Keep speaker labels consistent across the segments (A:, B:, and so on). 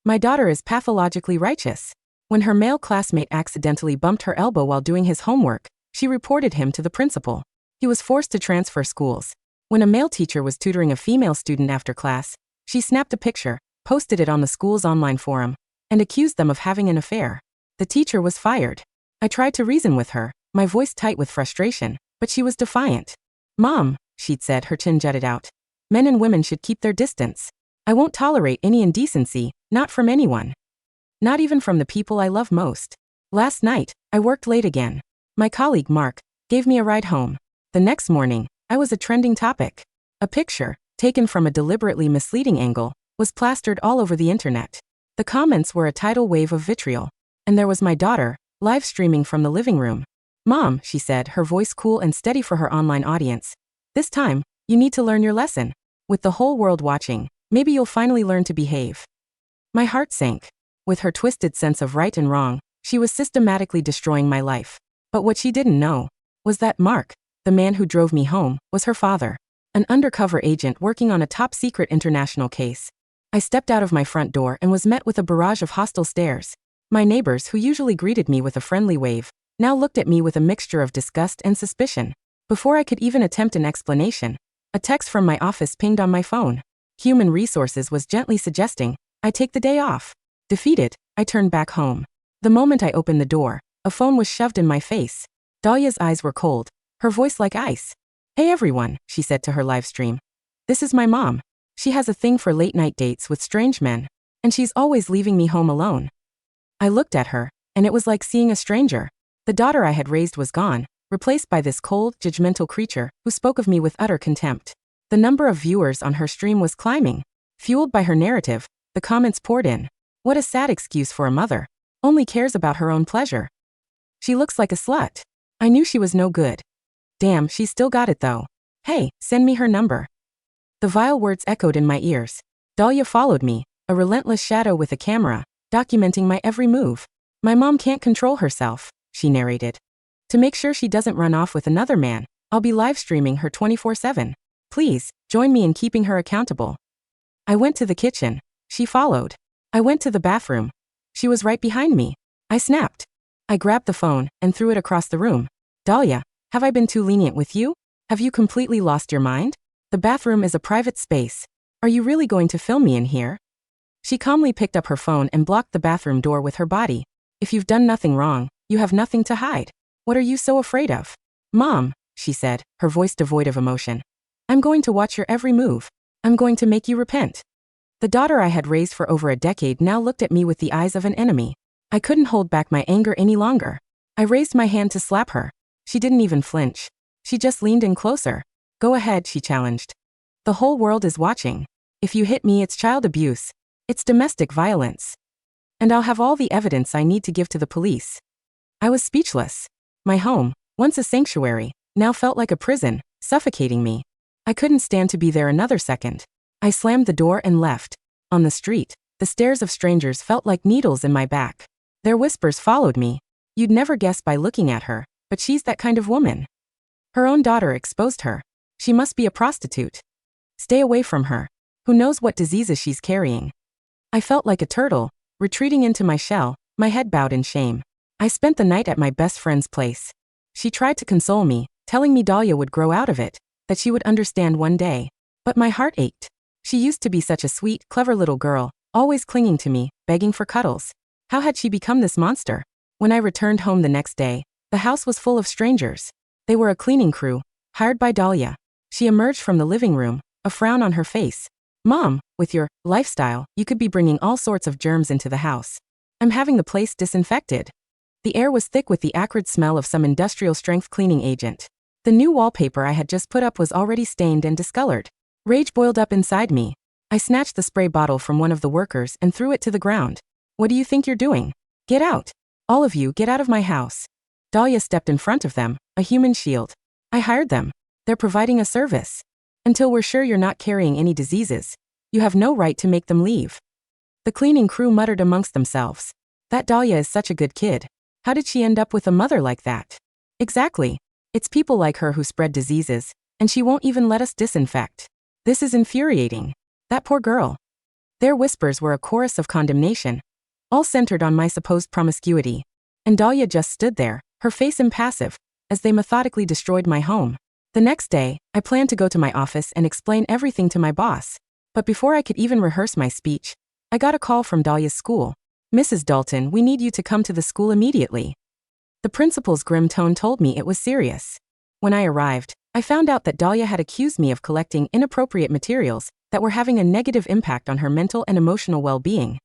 A: My daughter is pathologically righteous. When her male classmate accidentally bumped her elbow while doing his homework, she reported him to the principal. He was forced to transfer schools. When a male teacher was tutoring a female student after class, she snapped a picture, posted it on the school's online forum, and accused them of having an affair. The teacher was fired. I tried to reason with her, my voice tight with frustration, but she was defiant. "Mom," she'd said, her chin jutted out. "Men and women should keep their distance. I won't tolerate any indecency, not from anyone. Not even from the people I love most." Last night, I worked late again. My colleague Mark gave me a ride home. The next morning, I was a trending topic. A picture, taken from a deliberately misleading angle, was plastered all over the internet. The comments were a tidal wave of vitriol. And there was my daughter, live streaming from the living room. "Mom," she said, her voice cool and steady for her online audience. "This time, you need to learn your lesson. With the whole world watching, maybe you'll finally learn to behave." My heart sank. With her twisted sense of right and wrong, she was systematically destroying my life. But what she didn't know was that Mark, the man who drove me home, was her father. An undercover agent working on a top-secret international case. I stepped out of my front door and was met with a barrage of hostile stares. My neighbors, who usually greeted me with a friendly wave, now looked at me with a mixture of disgust and suspicion. Before I could even attempt an explanation, a text from my office pinged on my phone. Human Resources was gently suggesting I take the day off. Defeated, I turned back home. The moment I opened the door, a phone was shoved in my face. Dahlia's eyes were cold, her voice like ice. "Hey everyone," she said to her live stream. "This is my mom. She has a thing for late-night dates with strange men, and she's always leaving me home alone." I looked at her, and it was like seeing a stranger. The daughter I had raised was gone, replaced by this cold, judgmental creature who spoke of me with utter contempt. The number of viewers on her stream was climbing. Fueled by her narrative, the comments poured in. What a sad excuse for a mother. Only cares about her own pleasure. She looks like a slut. I knew she was no good. Damn, she's still got it though. Hey, send me her number. The vile words echoed in my ears. Dahlia followed me, a relentless shadow with a camera, documenting my every move. "My mom can't control herself," she narrated. "To make sure she doesn't run off with another man, I'll be live streaming her 24/7. Please, join me in keeping her accountable." I went to the kitchen. She followed. I went to the bathroom. She was right behind me. I snapped. I grabbed the phone and threw it across the room. "Dahlia, have I been too lenient with you? Have you completely lost your mind? The bathroom is a private space. Are you really going to film me in here?" She calmly picked up her phone and blocked the bathroom door with her body. "If you've done nothing wrong, you have nothing to hide. What are you so afraid of?" "Mom," she said, her voice devoid of emotion. "I'm going to watch your every move. I'm going to make you repent." The daughter I had raised for over a decade now looked at me with the eyes of an enemy. I couldn't hold back my anger any longer. I raised my hand to slap her. She didn't even flinch. She just leaned in closer. "Go ahead," she challenged. "The whole world is watching. If you hit me, it's child abuse. It's domestic violence. And I'll have all the evidence I need to give to the police." I was speechless. My home, once a sanctuary, now felt like a prison, suffocating me. I couldn't stand to be there another second. I slammed the door and left. On the street, the stares of strangers felt like needles in my back. Their whispers followed me. "You'd never guess by looking at her, but she's that kind of woman. Her own daughter exposed her. She must be a prostitute. Stay away from her. Who knows what diseases she's carrying." I felt like a turtle, retreating into my shell, my head bowed in shame. I spent the night at my best friend's place. She tried to console me, telling me Dahlia would grow out of it, that she would understand one day. But my heart ached. She used to be such a sweet, clever little girl, always clinging to me, begging for cuddles. How had she become this monster? When I returned home the next day, the house was full of strangers. They were a cleaning crew, hired by Dahlia. She emerged from the living room, a frown on her face. "Mom, with your lifestyle, you could be bringing all sorts of germs into the house. I'm having the place disinfected." The air was thick with the acrid smell of some industrial-strength cleaning agent. The new wallpaper I had just put up was already stained and discolored. Rage boiled up inside me. I snatched the spray bottle from one of the workers and threw it to the ground. "What do you think you're doing? Get out. All of you, get out of my house." Dahlia stepped in front of them, a human shield. "I hired them. They're providing a service. Until we're sure you're not carrying any diseases, you have no right to make them leave." The cleaning crew muttered amongst themselves. "That Dahlia is such a good kid. How did she end up with a mother like that?" "Exactly. It's people like her who spread diseases, and she won't even let us disinfect. This is infuriating. That poor girl." Their whispers were a chorus of condemnation, all centered on my supposed promiscuity. And Dahlia just stood there, her face impassive, as they methodically destroyed my home. The next day, I planned to go to my office and explain everything to my boss. But before I could even rehearse my speech, I got a call from Dahlia's school. "Mrs. Dalton, we need you to come to the school immediately." The principal's grim tone told me it was serious. When I arrived, I found out that Dahlia had accused me of collecting inappropriate materials that were having a negative impact on her mental and emotional well-being.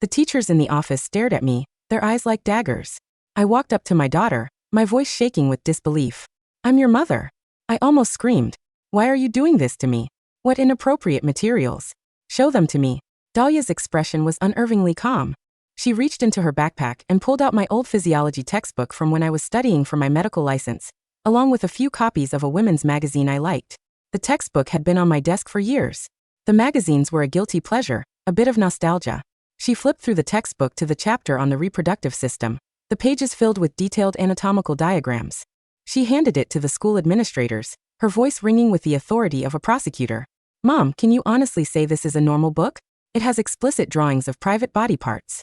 A: The teachers in the office stared at me, their eyes like daggers. I walked up to my daughter, my voice shaking with disbelief. "I'm your mother." I almost screamed. "Why are you doing this to me? What inappropriate materials? Show them to me." Dahlia's expression was unnervingly calm. She reached into her backpack and pulled out my old physiology textbook from when I was studying for my medical license, along with a few copies of a women's magazine I liked. The textbook had been on my desk for years. The magazines were a guilty pleasure, a bit of nostalgia. She flipped through the textbook to the chapter on the reproductive system, the pages filled with detailed anatomical diagrams. She handed it to the school administrators, her voice ringing with the authority of a prosecutor. "Mom, can you honestly say this is a normal book? It has explicit drawings of private body parts."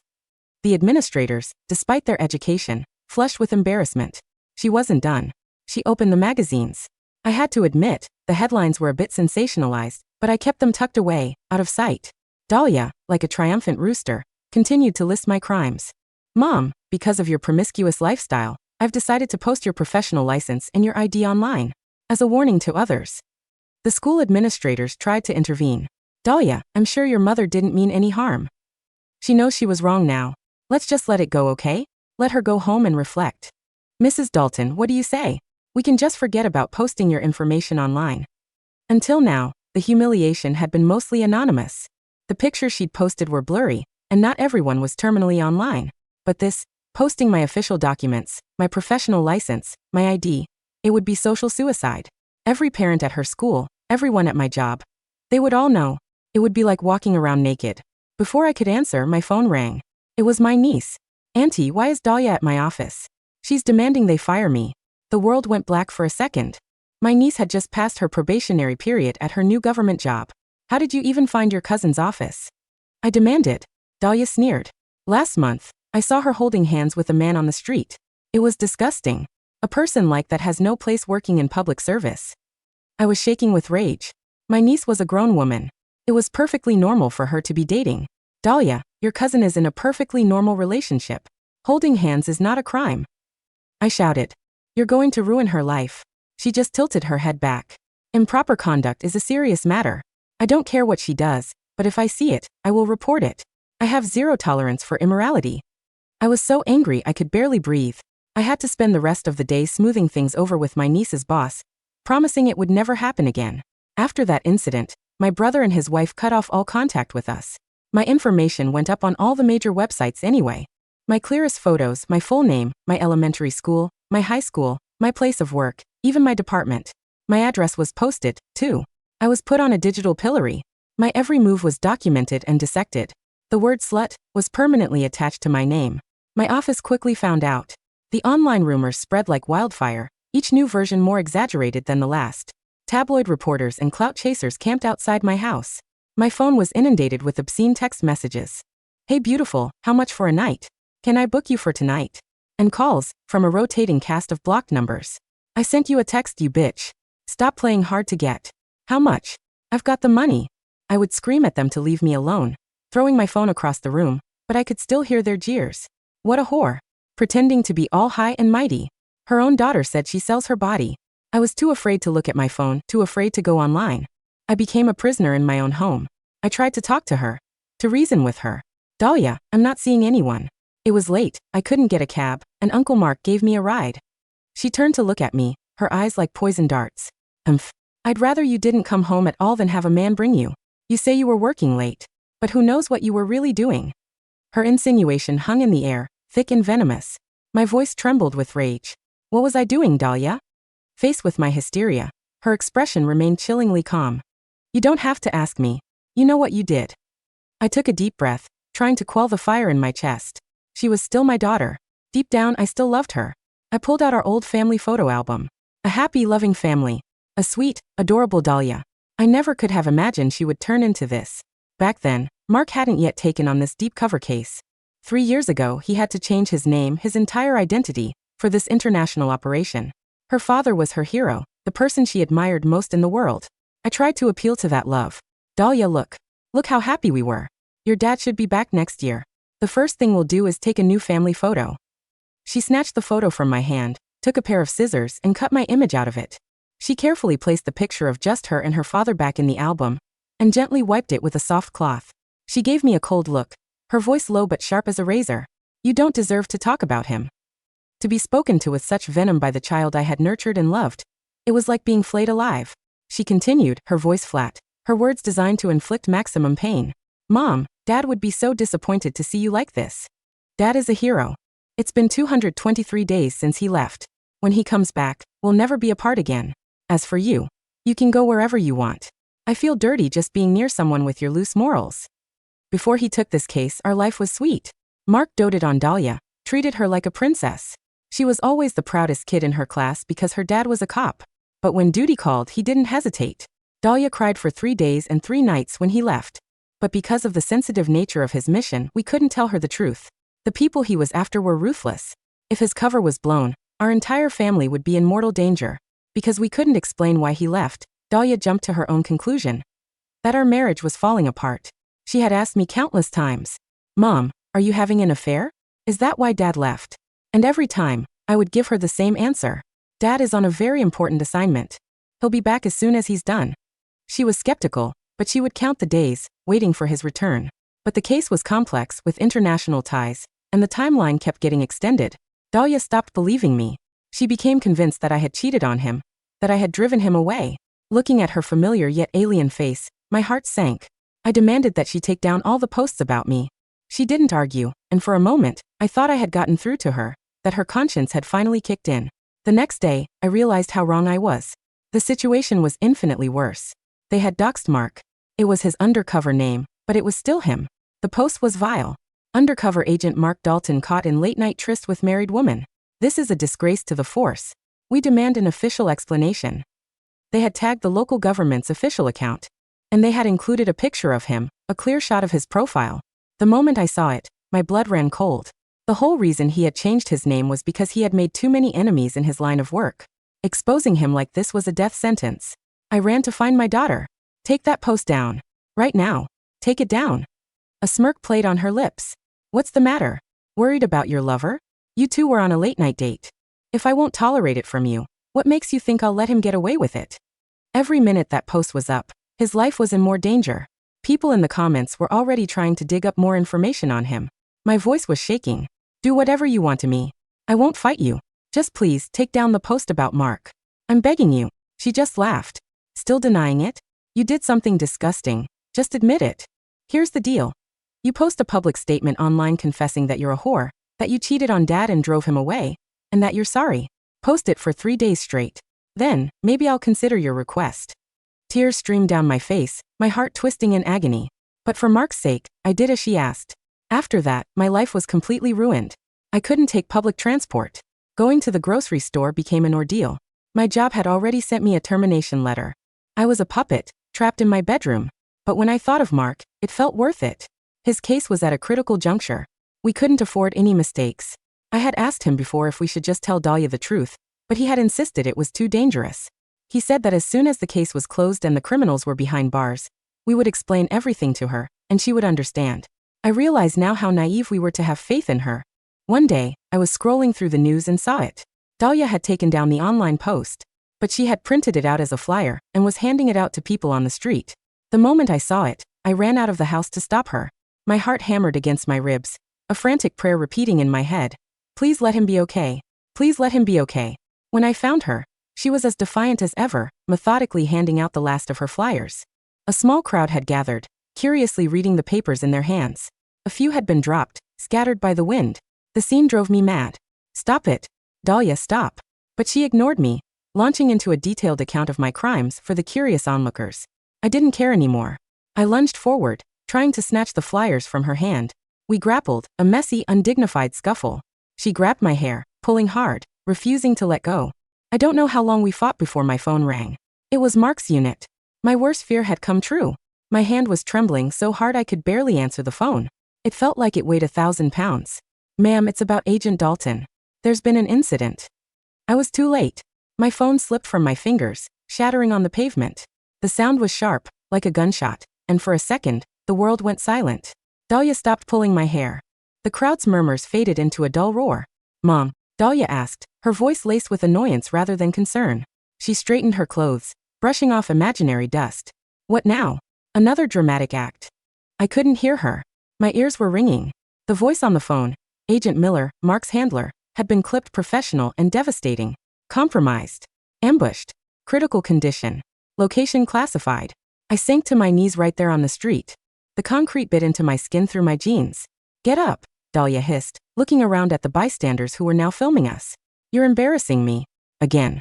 A: The administrators, despite their education, flushed with embarrassment. She wasn't done. She opened the magazines. I had to admit, the headlines were a bit sensationalized, but I kept them tucked away, out of sight. Dahlia, like a triumphant rooster, continued to list my crimes. "Mom, because of your promiscuous lifestyle, I've decided to post your professional license and your ID online, as a warning to others." The school administrators tried to intervene. "Dahlia, I'm sure your mother didn't mean any harm. She knows she was wrong now. Let's just let it go, okay? Let her go home and reflect." "Mrs. Dalton, what do you say? We can just forget about posting your information online." Until now, the humiliation had been mostly anonymous. The pictures she'd posted were blurry, and not everyone was terminally online. But this, posting my official documents, my professional license, my ID, it would be social suicide. Every parent at her school, everyone at my job, they would all know. It would be like walking around naked. Before I could answer, my phone rang. It was my niece. "Auntie, why is Dahlia at my office? She's demanding they fire me." The world went black for a second. My niece had just passed her probationary period at her new government job. "How did you even find your cousin's office?" I demanded. Dahlia sneered. "Last month, I saw her holding hands with a man on the street. It was disgusting. A person like that has no place working in public service." I was shaking with rage. My niece was a grown woman. It was perfectly normal for her to be dating. "Dahlia, your cousin is in a perfectly normal relationship. Holding hands is not a crime." I shouted. "You're going to ruin her life." She just tilted her head back. "Improper conduct is a serious matter. I don't care what she does, but if I see it, I will report it. I have zero tolerance for immorality." I was so angry I could barely breathe. I had to spend the rest of the day smoothing things over with my niece's boss, promising it would never happen again. After that incident, my brother and his wife cut off all contact with us. My information went up on all the major websites anyway. My clearest photos, my full name, my elementary school, my high school, my place of work, even my department. My address was posted, too. I was put on a digital pillory. My every move was documented and dissected. The word slut was permanently attached to my name. My office quickly found out. The online rumors spread like wildfire, each new version more exaggerated than the last. Tabloid reporters and clout chasers camped outside my house. My phone was inundated with obscene text messages. "Hey beautiful, how much for a night? Can I book you for tonight?" And calls, from a rotating cast of blocked numbers. "I sent you a text, you bitch. Stop playing hard to get. How much? I've got the money." I would scream at them to leave me alone, throwing my phone across the room, but I could still hear their jeers. What a whore. Pretending to be all high and mighty. Her own daughter said she sells her body. I was too afraid to look at my phone, too afraid to go online. I became a prisoner in my own home. I tried to talk to her, to reason with her. "Dahlia, I'm not seeing anyone." It was late, I couldn't get a cab, and Uncle Mark gave me a ride. She turned to look at me, her eyes like poison darts. I'd rather you didn't come home at all than have a man bring you. You say you were working late, but who knows what you were really doing?" Her insinuation hung in the air, thick and venomous. My voice trembled with rage. What was I doing, Dahlia? Faced with my hysteria, her expression remained chillingly calm. "You don't have to ask me. You know what you did." I took a deep breath, trying to quell the fire in my chest. She was still my daughter. Deep down, I still loved her. I pulled out our old family photo album. A happy, loving family. A sweet, adorable Dahlia. I never could have imagined she would turn into this. Back then, Mark hadn't yet taken on this deep cover case. 3 years ago, he had to change his name, his entire identity, for this international operation. Her father was her hero, the person she admired most in the world. I tried to appeal to that love. Dahlia, look. Look how happy we were. Your dad should be back next year. The first thing we'll do is take a new family photo. She snatched the photo from my hand, took a pair of scissors, and cut my image out of it. She carefully placed the picture of just her and her father back in the album, and gently wiped it with a soft cloth. She gave me a cold look, her voice low but sharp as a razor. You don't deserve to talk about him. To be spoken to with such venom by the child I had nurtured and loved. It was like being flayed alive. She continued, her voice flat, her words designed to inflict maximum pain. Mom, Dad would be so disappointed to see you like this. Dad is a hero. It's been 223 days since he left. When he comes back, we'll never be apart again. As for you, you can go wherever you want. I feel dirty just being near someone with your loose morals. Before he took this case, our life was sweet. Mark doted on Dahlia, treated her like a princess. She was always the proudest kid in her class because her dad was a cop. But when duty called, he didn't hesitate. Dahlia cried for 3 days and 3 nights when he left. But because of the sensitive nature of his mission, we couldn't tell her the truth. The people he was after were ruthless. If his cover was blown, our entire family would be in mortal danger. Because we couldn't explain why he left, Dahlia jumped to her own conclusion. That our marriage was falling apart. She had asked me countless times, Mom, are you having an affair? Is that why Dad left? And every time, I would give her the same answer. Dad is on a very important assignment. He'll be back as soon as he's done. She was skeptical, but she would count the days, waiting for his return. But the case was complex with international ties, and the timeline kept getting extended. Dahlia stopped believing me. She became convinced that I had cheated on him, that I had driven him away. Looking at her familiar yet alien face, my heart sank. I demanded that she take down all the posts about me. She didn't argue, and for a moment, I thought I had gotten through to her, that her conscience had finally kicked in. The next day, I realized how wrong I was. The situation was infinitely worse. They had doxed Mark. It was his undercover name, but it was still him. The post was vile. Undercover agent Mark Dalton caught in late-night tryst with married woman. This is a disgrace to the force. We demand an official explanation. They had tagged the local government's official account. And they had included a picture of him, a clear shot of his profile. The moment I saw it, my blood ran cold. The whole reason he had changed his name was because he had made too many enemies in his line of work. Exposing him like this was a death sentence. I ran to find my daughter. Take that post down. Right now. Take it down. A smirk played on her lips. What's the matter? Worried about your lover? You two were on a late-night date. If I won't tolerate it from you, what makes you think I'll let him get away with it? Every minute that post was up, his life was in more danger. People in the comments were already trying to dig up more information on him. My voice was shaking. Do whatever you want to me. I won't fight you. Just please take down the post about Mark. I'm begging you. She just laughed. Still denying it? You did something disgusting. Just admit it. Here's the deal. You post a public statement online confessing that you're a whore, that you cheated on Dad and drove him away, and that you're sorry. Post it for 3 days straight. Then, maybe I'll consider your request. Tears streamed down my face, my heart twisting in agony. But for Mark's sake, I did as she asked. After that, my life was completely ruined. I couldn't take public transport. Going to the grocery store became an ordeal. My job had already sent me a termination letter. I was a puppet, trapped in my bedroom. But when I thought of Mark, it felt worth it. His case was at a critical juncture. We couldn't afford any mistakes. I had asked him before if we should just tell Dahlia the truth, but he had insisted it was too dangerous. He said that as soon as the case was closed and the criminals were behind bars, we would explain everything to her, and she would understand. I realize now how naive we were to have faith in her. One day, I was scrolling through the news and saw it. Dahlia had taken down the online post, but she had printed it out as a flyer and was handing it out to people on the street. The moment I saw it, I ran out of the house to stop her. My heart hammered against my ribs, a frantic prayer repeating in my head. Please let him be okay. Please let him be okay. When I found her, she was as defiant as ever, methodically handing out the last of her flyers. A small crowd had gathered, curiously reading the papers in their hands. A few had been dropped, scattered by the wind. The scene drove me mad. Stop it. Dahlia, stop. But she ignored me, launching into a detailed account of my crimes for the curious onlookers. I didn't care anymore. I lunged forward, trying to snatch the flyers from her hand. We grappled, a messy, undignified scuffle. She grabbed my hair, pulling hard, refusing to let go. I don't know how long we fought before my phone rang. It was Mark's unit. My worst fear had come true. My hand was trembling so hard I could barely answer the phone. It felt like it weighed 1,000 pounds. Ma'am, it's about Agent Dalton. There's been an incident. I was too late. My phone slipped from my fingers, shattering on the pavement. The sound was sharp, like a gunshot, and for a second, the world went silent. Dahlia stopped pulling my hair. The crowd's murmurs faded into a dull roar. Mom, Dahlia asked, her voice laced with annoyance rather than concern. She straightened her clothes, brushing off imaginary dust. What now? Another dramatic act. I couldn't hear her. My ears were ringing. The voice on the phone, Agent Miller, Mark's handler, had been clipped, professional and devastating. Compromised. Ambushed. Critical condition. Location classified. I sank to my knees right there on the street. The concrete bit into my skin through my jeans. Get up, Dahlia hissed, looking around at the bystanders who were now filming us. You're embarrassing me. Again.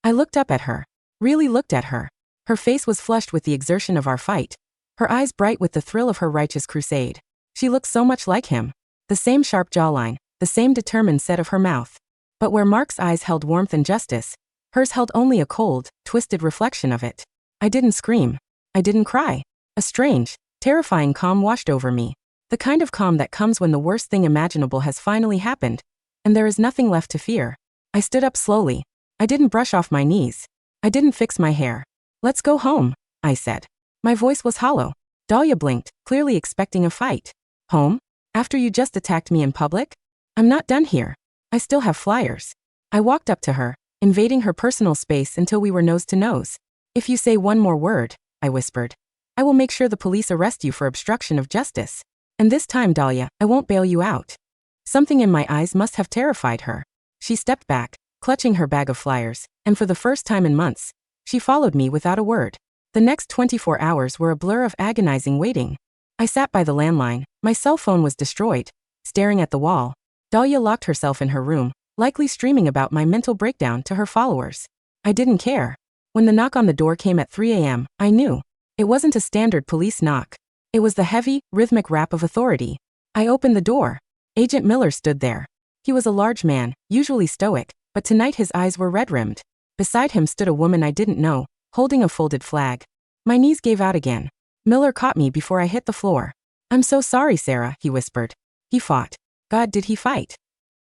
A: I looked up at her. Really looked at her. Her face was flushed with the exertion of our fight. Her eyes bright with the thrill of her righteous crusade. She looked so much like him. The same sharp jawline, the same determined set of her mouth. But where Mark's eyes held warmth and justice, hers held only a cold, twisted reflection of it. I didn't scream. I didn't cry. A strange, terrifying calm washed over me. The kind of calm that comes when the worst thing imaginable has finally happened, and there is nothing left to fear. I stood up slowly. I didn't brush off my knees. I didn't fix my hair. Let's go home, I said. My voice was hollow. Dahlia blinked, clearly expecting a fight. Home? After you just attacked me in public? I'm not done here. I still have flyers. I walked up to her, invading her personal space until we were nose to nose. If you say one more word, I whispered, I will make sure the police arrest you for obstruction of justice. And this time, Dahlia, I won't bail you out. Something in my eyes must have terrified her. She stepped back, clutching her bag of flyers, and for the first time in months, she followed me without a word. The next 24 hours were a blur of agonizing waiting. I sat by the landline. My cell phone was destroyed. Staring at the wall, Dahlia locked herself in her room, likely streaming about my mental breakdown to her followers. I didn't care. When the knock on the door came at 3 a.m., I knew. It wasn't a standard police knock. It was the heavy, rhythmic rap of authority. I opened the door. Agent Miller stood there. He was a large man, usually stoic, but tonight his eyes were red-rimmed. Beside him stood a woman I didn't know, holding a folded flag. My knees gave out again. Miller caught me before I hit the floor. I'm so sorry, Sarah, he whispered. He fought. God, did he fight?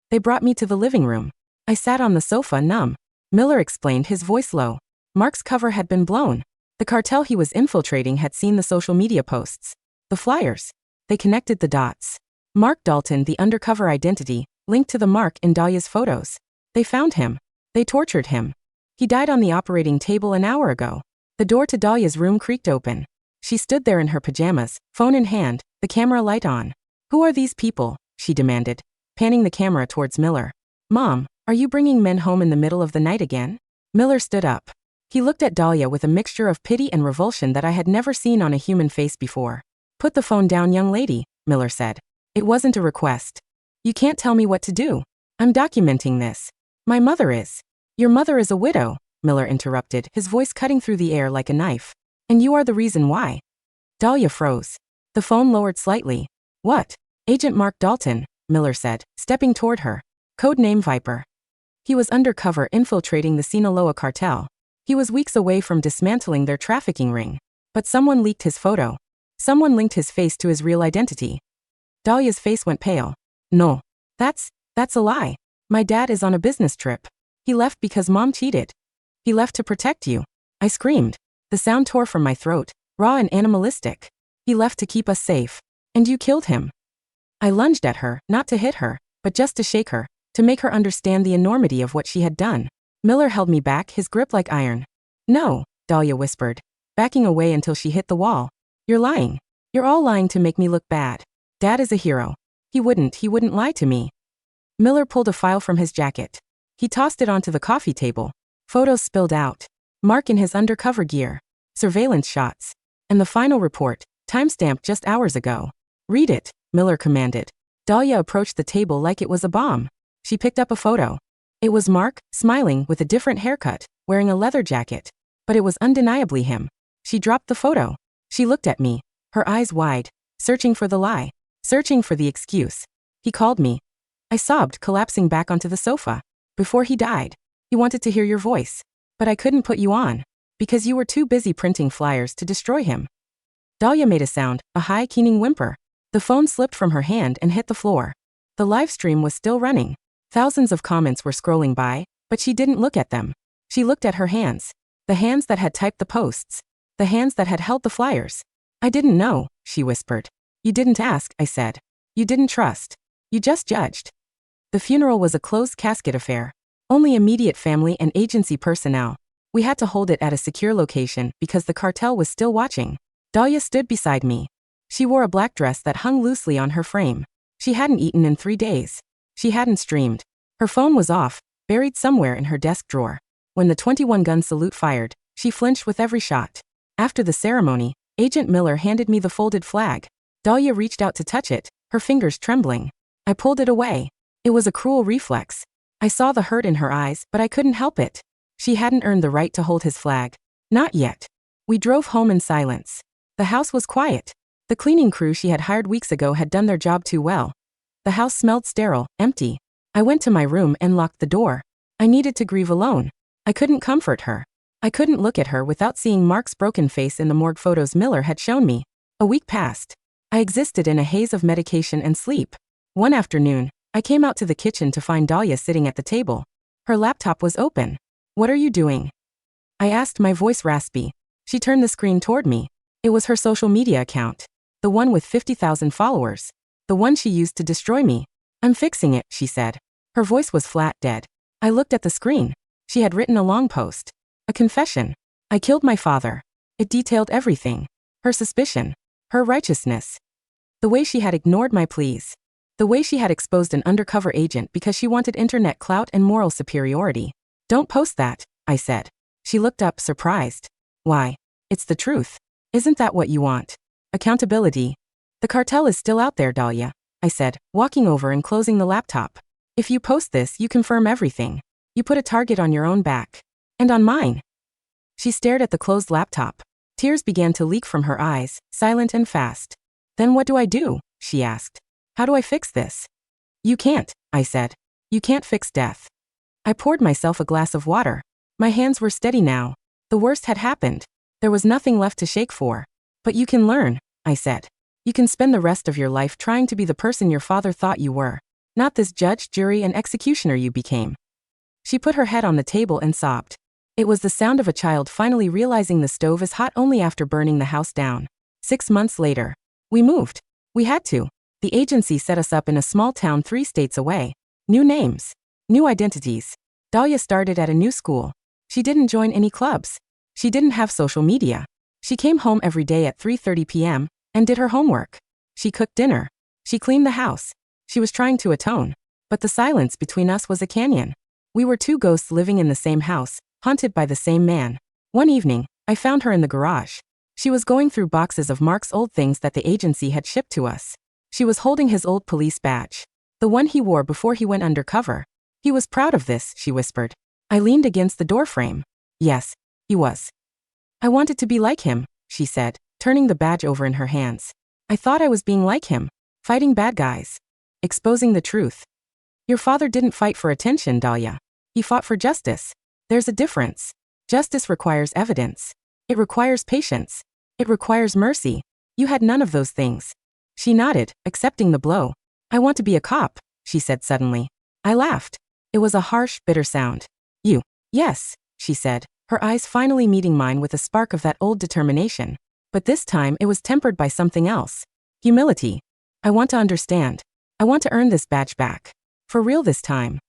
A: They brought me to the living room. I sat on the sofa, numb. Miller explained, his voice low. Mark's cover had been blown. The cartel he was infiltrating had seen the social media posts. The flyers. They connected the dots. Mark Dalton, the undercover identity, linked to the mark in Dahlia's photos. They found him. They tortured him. He died on the operating table an hour ago. The door to Dahlia's room creaked open. She stood there in her pajamas, phone in hand, the camera light on. Who are these people? She demanded, panning the camera towards Miller. Mom, are you bringing men home in the middle of the night again? Miller stood up. He looked at Dahlia with a mixture of pity and revulsion that I had never seen on a human face before. Put the phone down, young lady, Miller said. It wasn't a request. You can't tell me what to do. I'm documenting this. My mother is. Your mother is a widow, Miller interrupted, his voice cutting through the air like a knife. And you are the reason why. Dahlia froze. The phone lowered slightly. What? Agent Mark Dalton, Miller said, stepping toward her. Code name Viper. He was undercover infiltrating the Sinaloa cartel. He was weeks away from dismantling their trafficking ring. But someone leaked his photo. Someone linked his face to his real identity. Dahlia's face went pale. No. That's a lie. My dad is on a business trip. He left because Mom cheated. He left to protect you. I screamed. The sound tore from my throat, raw and animalistic. He left to keep us safe. And you killed him. I lunged at her, not to hit her, but just to shake her, to make her understand the enormity of what she had done. Miller held me back, his grip like iron. No, Dahlia whispered, backing away until she hit the wall. You're lying. You're all lying to make me look bad. Dad is a hero. He wouldn't lie to me. Miller pulled a file from his jacket. He tossed it onto the coffee table. Photos spilled out. Mark in his undercover gear. Surveillance shots. And the final report, timestamped just hours ago. Read it, Miller commanded. Dahlia approached the table like it was a bomb. She picked up a photo. It was Mark, smiling, with a different haircut, wearing a leather jacket. But it was undeniably him. She dropped the photo. She looked at me, her eyes wide, searching for the lie, searching for the excuse. He called me. I sobbed, collapsing back onto the sofa. Before he died, he wanted to hear your voice. But I couldn't put you on. Because you were too busy printing flyers to destroy him. Dahlia made a sound, a high, keening whimper. The phone slipped from her hand and hit the floor. The live stream was still running. Thousands of comments were scrolling by, but she didn't look at them. She looked at her hands. The hands that had typed the posts. The hands that had held the flyers. I didn't know, she whispered. You didn't ask, I said. You didn't trust. You just judged. The funeral was a closed casket affair. Only immediate family and agency personnel. We had to hold it at a secure location because the cartel was still watching. Dahlia stood beside me. She wore a black dress that hung loosely on her frame. She hadn't eaten in 3 days. She hadn't streamed. Her phone was off, buried somewhere in her desk drawer. When the 21-gun salute fired, she flinched with every shot. After the ceremony, Agent Miller handed me the folded flag. Dahlia reached out to touch it, her fingers trembling. I pulled it away. It was a cruel reflex. I saw the hurt in her eyes, but I couldn't help it. She hadn't earned the right to hold his flag. Not yet. We drove home in silence. The house was quiet. The cleaning crew she had hired weeks ago had done their job too well. The house smelled sterile, empty. I went to my room and locked the door. I needed to grieve alone. I couldn't comfort her. I couldn't look at her without seeing Mark's broken face in the morgue photos Miller had shown me. A week passed. I existed in a haze of medication and sleep. One afternoon, I came out to the kitchen to find Dahlia sitting at the table. Her laptop was open. What are you doing? I asked, my voice raspy. She turned the screen toward me. It was her social media account. The one with 50,000 followers. The one she used to destroy me. I'm fixing it, she said. Her voice was flat, dead. I looked at the screen. She had written a long post. A confession. I killed my father. It detailed everything. Her suspicion. Her righteousness. The way she had ignored my pleas. The way she had exposed an undercover agent because she wanted internet clout and moral superiority. Don't post that, I said. She looked up, surprised. Why? It's the truth. Isn't that what you want? Accountability. The cartel is still out there, Dahlia, I said, walking over and closing the laptop. If you post this, you confirm everything. You put a target on your own back. And on mine. She stared at the closed laptop. Tears began to leak from her eyes, silent and fast. Then what do I do? She asked. How do I fix this? You can't, I said. You can't fix death. I poured myself a glass of water. My hands were steady now. The worst had happened. There was nothing left to shake for. But you can learn, I said. You can spend the rest of your life trying to be the person your father thought you were. Not this judge, jury, and executioner you became. She put her head on the table and sobbed. It was the sound of a child finally realizing the stove is hot only after burning the house down. 6 months later. We moved. We had to. The agency set us up in a small town 3 states away. New names. New identities. Dahlia started at a new school. She didn't join any clubs. She didn't have social media. She came home every day at 3:30 p.m. and did her homework. She cooked dinner. She cleaned the house. She was trying to atone. But the silence between us was a canyon. We were 2 ghosts living in the same house, haunted by the same man. One evening, I found her in the garage. She was going through boxes of Mark's old things that the agency had shipped to us. She was holding his old police badge. The one he wore before he went undercover. He was proud of this, she whispered. I leaned against the doorframe. Yes, he was. I wanted to be like him, she said, turning the badge over in her hands. I thought I was being like him, fighting bad guys, exposing the truth. Your father didn't fight for attention, Dahlia. He fought for justice. There's a difference. Justice requires evidence. It requires patience. It requires mercy. You had none of those things. She nodded, accepting the blow. I want to be a cop, she said suddenly. I laughed. It was a harsh, bitter sound. You. Yes, she said, her eyes finally meeting mine with a spark of that old determination. But this time it was tempered by something else. Humility. I want to understand. I want to earn this badge back. For real this time.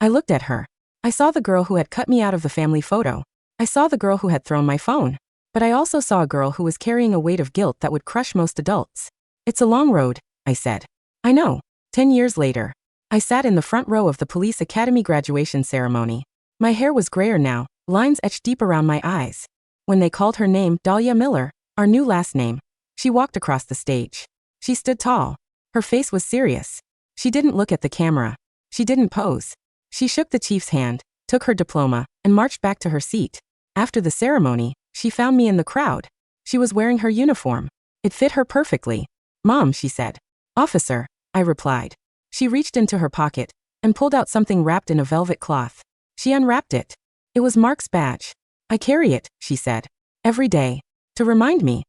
A: I looked at her. I saw the girl who had cut me out of the family photo. I saw the girl who had thrown my phone. But I also saw a girl who was carrying a weight of guilt that would crush most adults. It's a long road, I said. I know. 10 years later. I sat in the front row of the police academy graduation ceremony. My hair was grayer now, lines etched deep around my eyes. When they called her name, Dahlia Miller, our new last name, she walked across the stage. She stood tall. Her face was serious. She didn't look at the camera. She didn't pose. She shook the chief's hand, took her diploma, and marched back to her seat. After the ceremony, she found me in the crowd. She was wearing her uniform. It fit her perfectly. Mom, she said. Officer, I replied. She reached into her pocket and pulled out something wrapped in a velvet cloth. She unwrapped it. It was Mark's badge. I carry it, she said. Every day. To remind me.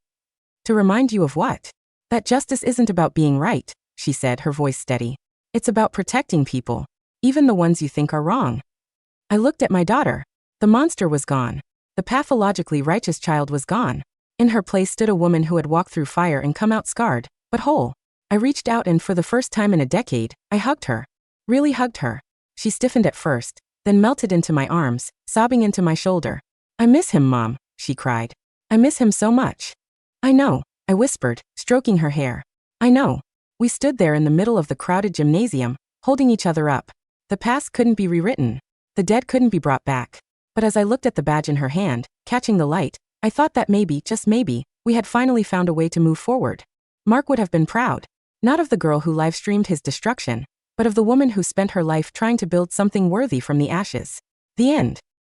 A: To remind you of what? That justice isn't about being right, she said, her voice steady. It's about protecting people, even the ones you think are wrong. I looked at my daughter. The monster was gone. The pathologically righteous child was gone. In her place stood a woman who had walked through fire and come out scarred, but whole. I reached out and for the first time in a decade, I hugged her. Really hugged her. She stiffened at first, then melted into my arms, sobbing into my shoulder. I miss him, Mom, she cried. I miss him so much. I know, I whispered, stroking her hair. I know. We stood there in the middle of the crowded gymnasium, holding each other up. The past couldn't be rewritten. The dead couldn't be brought back. But as I looked at the badge in her hand, catching the light, I thought that maybe, just maybe, we had finally found a way to move forward. Mark would have been proud. Not of the girl who live-streamed his destruction, but of the woman who spent her life trying to build something worthy from the ashes. The end.